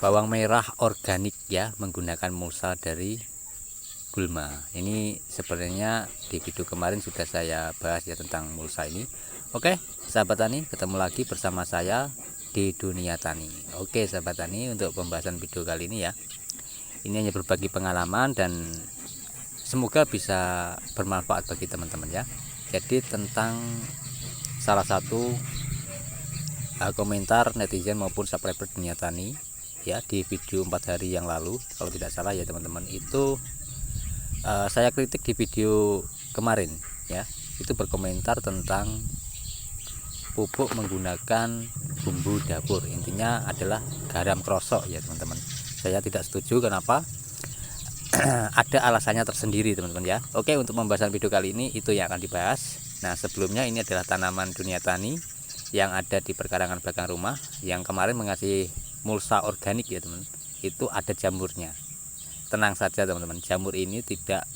bawang merah organik ya, menggunakan mulsa dari gulma. Ini sebenarnya di video kemarin sudah saya bahas ya tentang mulsa ini. Oke, sahabat tani, ketemu lagi bersama saya di Dunia Tani. Oke, sahabat tani, untuk pembahasan video kali ini ya, ini hanya berbagi pengalaman dan semoga bisa bermanfaat bagi teman-teman ya. Jadi tentang salah satu komentar netizen maupun subscriber Dunia Tani ya, di video 4 hari yang lalu kalau tidak salah ya teman-teman, itu saya kritik di video kemarin ya, itu berkomentar tentang pupuk menggunakan bumbu dapur, intinya adalah garam krosok ya teman-teman. Saya tidak setuju. Kenapa? Ada alasannya tersendiri teman-teman ya. Oke, untuk pembahasan video kali ini itu yang akan dibahas. Nah, sebelumnya ini adalah tanaman Dunia Tani yang ada di perkarangan belakang rumah, yang kemarin mengasih mulsa organik ya teman. Itu ada jamurnya. Tenang saja teman-teman, jamur ini tidak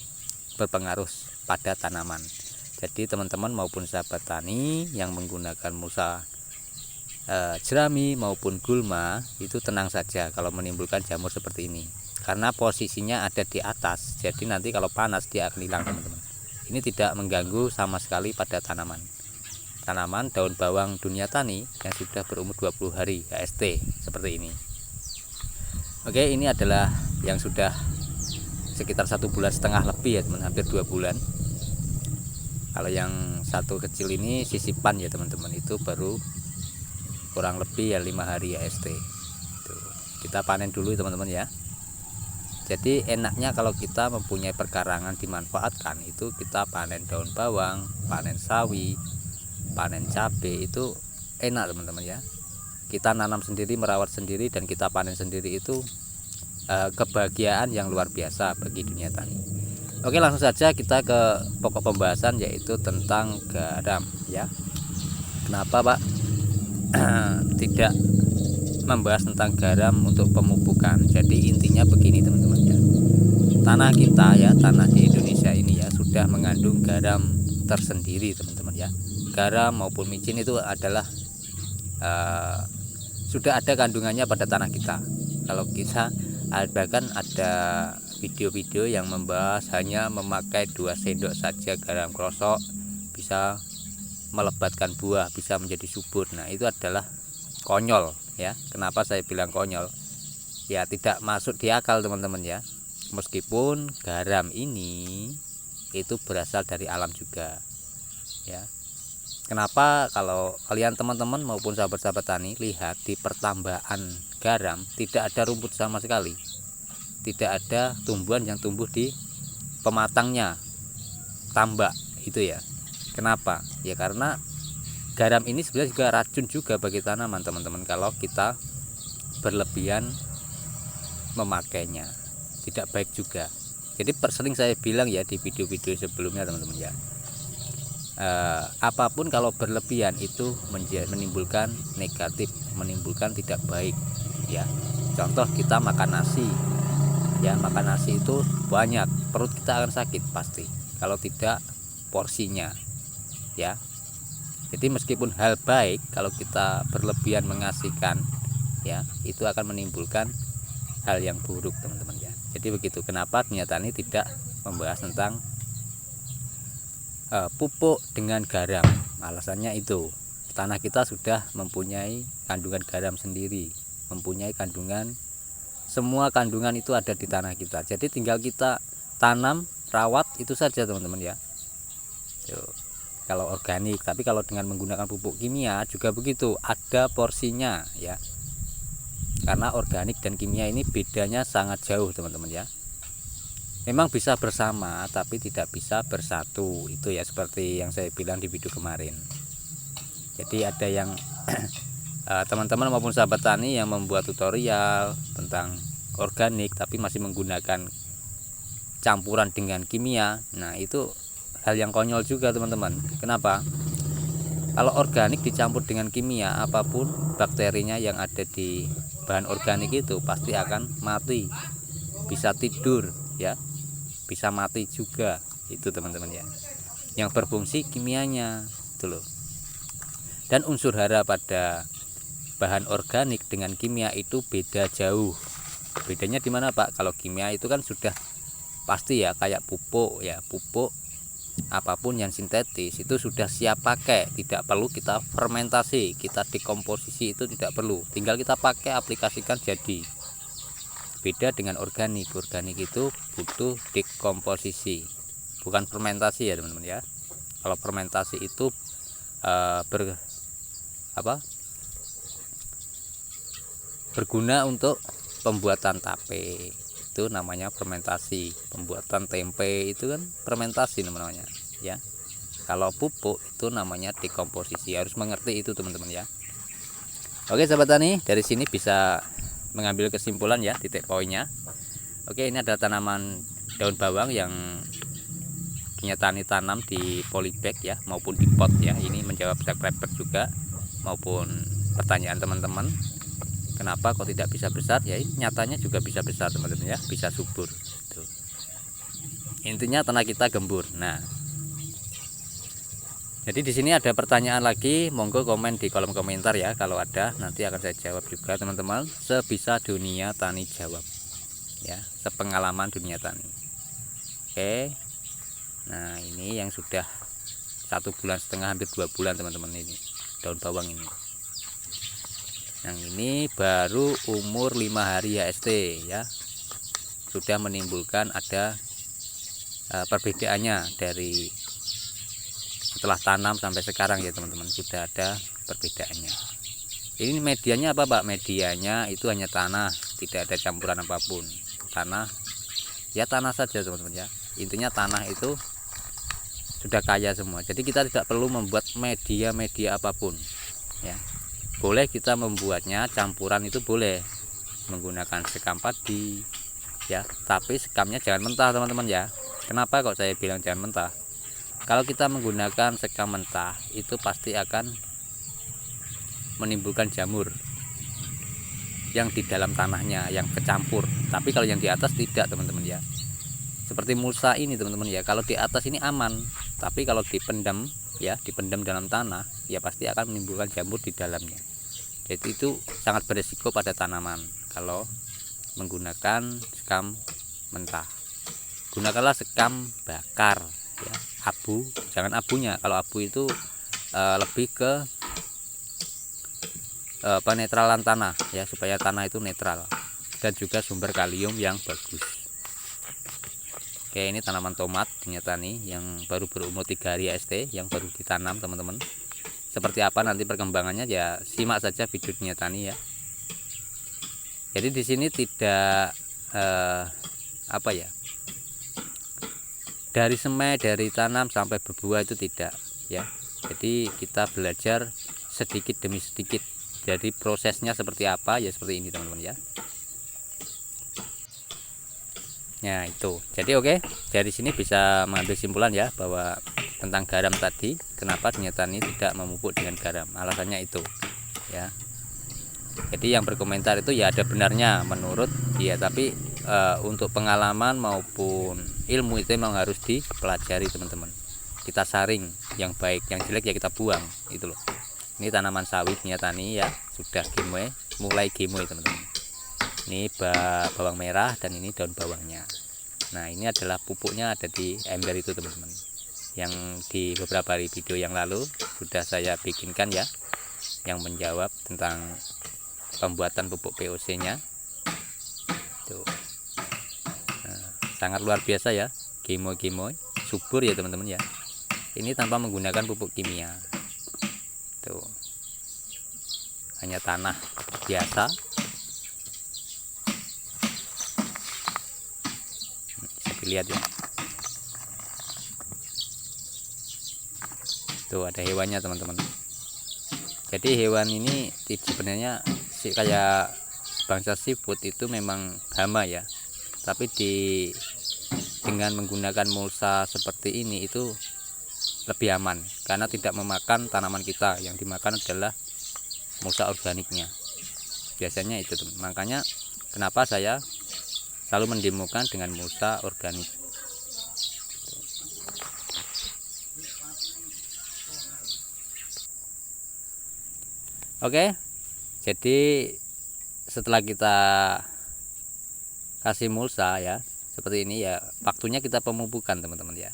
berpengaruh pada tanaman. Jadi teman-teman maupun sahabat tani yang menggunakan mulsa jerami maupun gulma itu tenang saja kalau menimbulkan jamur seperti ini, karena posisinya ada di atas. Jadi nanti kalau panas dia akan hilang teman-teman. Ini tidak mengganggu sama sekali pada tanaman daun bawang Dunia Tani yang sudah berumur 20 hari HST seperti ini. Oke, ini adalah yang sudah sekitar 1,5 bulan lebih ya teman, hampir 2 bulan. Kalau yang satu kecil ini sisipan ya teman-teman, itu baru kurang lebih ya 5 hari HST. Kita panen dulu teman-teman ya. Jadi enaknya kalau kita mempunyai perkarangan dimanfaatkan, itu kita panen daun bawang, panen sawi, panen cabai, itu enak teman-teman ya. Kita nanam sendiri, merawat sendiri, dan kita panen sendiri, itu kebahagiaan yang luar biasa bagi Dunia Tani. Oke, langsung saja kita ke pokok pembahasan, yaitu tentang garam ya. Kenapa Pak tidak membahas tentang garam untuk pemupukan? Jadi intinya begini teman-teman ya, tanah kita ya, tanah di Indonesia ini ya, sudah mengandung garam tersendiri teman-teman ya. Garam maupun micin itu adalah sudah ada kandungannya pada tanah kita. Kalau kita bahkan ada video-video yang membahas hanya memakai 2 sendok saja garam krosok bisa melebatkan buah, bisa menjadi subur. Nah, itu adalah konyol ya. Kenapa saya bilang konyol? Ya, tidak masuk di akal teman-teman ya. Meskipun garam ini itu berasal dari alam juga ya. Kenapa? Kalau kalian teman-teman maupun sahabat-sahabat tani lihat di pertambahan garam, tidak ada rumput sama sekali, tidak ada tumbuhan yang tumbuh di pematangnya tambak itu ya. Kenapa? Ya karena garam ini sebenarnya juga racun juga bagi tanaman teman-teman kalau kita berlebihan memakainya, tidak baik juga. Jadi sering saya bilang ya di video-video sebelumnya teman-teman ya, apapun kalau berlebihan itu menimbulkan negatif, menimbulkan tidak baik ya. Contoh kita makan nasi ya, makan nasi itu banyak, perut kita akan sakit pasti kalau tidak porsinya ya. Jadi meskipun hal baik, kalau kita berlebihan mengasihkan ya, itu akan menimbulkan hal yang buruk teman-teman ya. Jadi begitu kenapa Dunia Tani tidak membahas tentang pupuk dengan garam. Alasannya itu, tanah kita sudah mempunyai kandungan garam sendiri, mempunyai kandungan, semua kandungan itu ada di tanah kita. Jadi tinggal kita tanam, rawat, itu saja teman-teman ya. Tuh, kalau organik. Tapi kalau dengan menggunakan pupuk kimia juga begitu, ada porsinya ya. Karena organik dan kimia ini bedanya sangat jauh teman-teman ya. Memang bisa bersama tapi tidak bisa bersatu, itu ya seperti yang saya bilang di video kemarin. Jadi ada yang teman-teman maupun sahabat tani yang membuat tutorial tentang organik tapi masih menggunakan campuran dengan kimia. Nah, itu hal yang konyol juga teman-teman. Kenapa? Kalau organik dicampur dengan kimia, apapun bakterinya yang ada di bahan organik itu pasti akan mati, bisa tidur ya, bisa mati juga itu teman-teman ya. Yang berfungsi kimianya itu loh. Dan unsur hara pada bahan organik dengan kimia itu beda jauh. Bedanya di mana Pak? Kalau kimia itu kan sudah pasti ya, kayak pupuk ya, pupuk apapun yang sintetis itu sudah siap pakai, tidak perlu kita fermentasi, kita dekomposisi, itu tidak perlu, tinggal kita pakai, aplikasikan, jadi. Beda dengan organik. Organik itu butuh dekomposisi, bukan fermentasi ya teman-teman ya. Kalau fermentasi itu berguna untuk pembuatan tape, itu namanya fermentasi. Pembuatan tempe itu kan fermentasi namanya ya. Kalau pupuk itu namanya dekomposisi. Harus mengerti itu teman-teman ya. Oke sahabat tani, dari sini bisa mengambil kesimpulan ya, titik poinnya. Oke, ini ada tanaman daun bawang yang Tani tanam di polybag ya, maupun di pot ya. Ini menjawab subscriber juga maupun pertanyaan teman-teman, kenapa kok tidak bisa besar ya. Ini nyatanya juga bisa besar teman-teman ya, bisa subur tuh. Intinya tanah kita gembur. Nah, jadi di sini ada pertanyaan lagi, monggo komen di kolom komentar ya. Kalau ada nanti akan saya jawab juga teman-teman, sebisa dunia tani jawab ya, sepengalaman dunia tani. Oke, nah ini yang sudah 1,5 bulan, hampir 2 bulan teman-teman, ini daun bawang ini. Yang ini baru umur 5 hari ya ST ya, sudah menimbulkan ada perbedaannya dari setelah tanam sampai sekarang ya teman-teman, sudah ada perbedaannya. Ini medianya apa Pak? Medianya itu hanya tanah, tidak ada campuran apapun. Tanah ya, tanah saja teman-teman ya. Intinya tanah itu sudah kaya semua, jadi kita tidak perlu membuat media apapun ya. Boleh kita membuatnya campuran, itu boleh menggunakan sekam padi ya, tapi sekamnya jangan mentah teman-teman ya. Kenapa kok saya bilang jangan mentah? Kalau kita menggunakan sekam mentah itu pasti akan menimbulkan jamur yang di dalam tanahnya yang kecampur, tapi kalau yang di atas tidak teman-teman ya. Seperti mulsa ini teman-teman ya, kalau di atas ini aman, tapi kalau dipendam ya, dipendam dalam tanah ya pasti akan menimbulkan jamur di dalamnya. Jadi itu sangat beresiko pada tanaman kalau menggunakan sekam mentah. Gunakanlah sekam bakar ya, abu, jangan abunya. Kalau abu itu lebih ke penetralan tanah ya, supaya tanah itu netral, dan juga sumber kalium yang bagus. Oke, ini tanaman tomat Tani yang baru berumur 3 hari ST, yang baru ditanam teman-teman. Seperti apa nanti perkembangannya ya, simak saja video Tani ya. Jadi di sini tidak dari semai, dari tanam sampai berbuah itu tidak ya. Jadi kita belajar sedikit demi sedikit. Jadi prosesnya seperti apa ya, seperti ini teman-teman ya. Nah itu, jadi oke, dari sini bisa mengambil kesimpulan ya, bahwa tentang garam tadi, kenapa Tani tidak memupuk dengan garam, alasannya itu ya. Jadi yang berkomentar itu ya ada benarnya menurut dia, tapi untuk pengalaman maupun ilmu itu memang harus dipelajari teman-teman. Kita saring yang baik, yang jelek ya kita buang, itu loh. Ini tanaman sawit Tani ya, sudah gemoy, mulai gemoy teman-teman. Ini bawang merah dan ini daun bawangnya. Nah ini adalah pupuknya, ada di ember itu teman-teman, yang di beberapa video yang lalu sudah saya bikinkan ya, yang menjawab tentang pembuatan pupuk POC nya tuh. Nah, sangat luar biasa ya, gemoy subur ya teman-teman ya. Ini tanpa menggunakan pupuk kimia tuh, hanya tanah biasa. Bisa dilihat ya, tuh ada hewannya teman-teman. Jadi hewan ini sebenarnya kayak bangsa seafood itu memang hama ya, tapi dengan menggunakan mulsa seperti ini itu lebih aman, karena tidak memakan tanaman kita. Yang dimakan adalah mulsa organiknya biasanya itu teman. Makanya kenapa saya selalu mendemokan dengan mulsa organik. Oke, Jadi setelah kita kasih mulsa ya seperti ini ya, waktunya kita pemupukan teman-teman ya.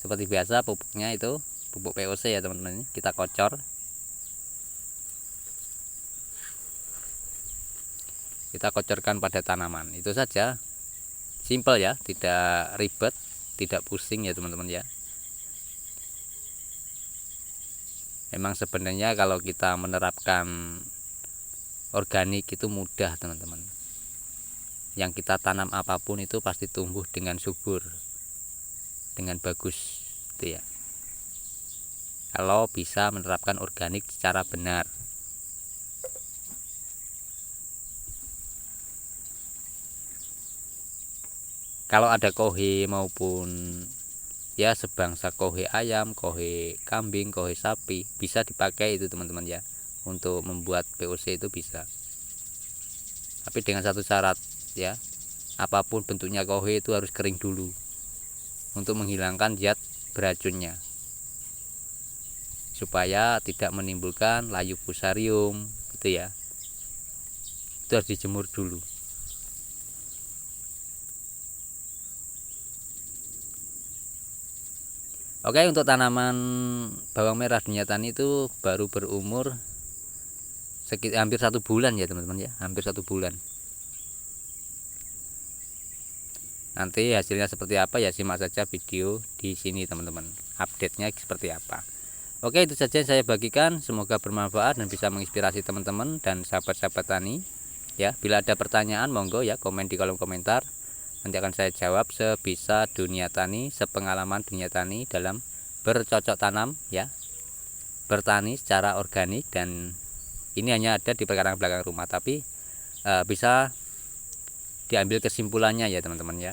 Seperti biasa pupuknya itu pupuk POC ya teman-teman, kita kocor. Kita kocorkan pada tanaman, itu saja, simple ya, tidak ribet, tidak pusing ya teman-teman ya. Memang sebenarnya kalau kita menerapkan organik itu mudah teman-teman. Yang kita tanam apapun itu pasti tumbuh dengan subur, dengan bagus gitu ya, kalau bisa menerapkan organik secara benar. Kalau ada kohe maupun ya sebangsa kohe ayam, kohe kambing, kohe sapi, bisa dipakai itu teman-teman ya, untuk membuat POC itu bisa. Tapi dengan satu syarat ya, apapun bentuknya kohe itu harus kering dulu untuk menghilangkan zat beracunnya, supaya tidak menimbulkan layu fusarium gitu ya. Itu harus dijemur dulu. Oke, untuk tanaman bawang merah dunia tani itu baru berumur sekitar hampir 1 bulan ya teman-teman ya, hampir 1 bulan. Nanti hasilnya seperti apa ya, simak saja video di sini teman-teman, update-nya seperti apa. Oke, itu saja yang saya bagikan, semoga bermanfaat dan bisa menginspirasi teman-teman dan sahabat-sahabat tani ya. Bila ada pertanyaan monggo ya komen di kolom komentar, nanti akan saya jawab sebisa dunia tani, sepengalaman dunia tani dalam bercocok tanam ya, bertani secara organik. Dan ini hanya ada di pekarangan belakang rumah, tapi bisa diambil kesimpulannya ya teman-teman ya.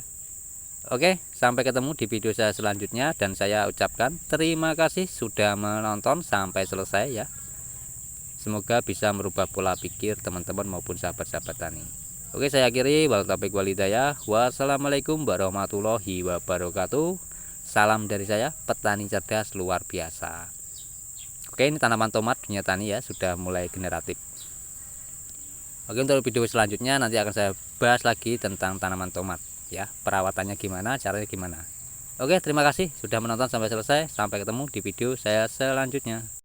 Oke, sampai ketemu di video saya selanjutnya, dan saya ucapkan terima kasih sudah menonton sampai selesai ya. Semoga bisa merubah pola pikir teman-teman maupun sahabat-sahabat tani. Oke, saya akhiri. Wassalamualaikum warahmatullahi wabarakatuh. Salam dari saya, petani cerdas luar biasa. Oke, ini tanaman tomat dunia tani ya, sudah mulai generatif. Oke, untuk video selanjutnya nanti akan saya bahas lagi tentang tanaman tomat ya, perawatannya gimana, caranya gimana. Oke, terima kasih sudah menonton sampai selesai. Sampai ketemu di video saya selanjutnya.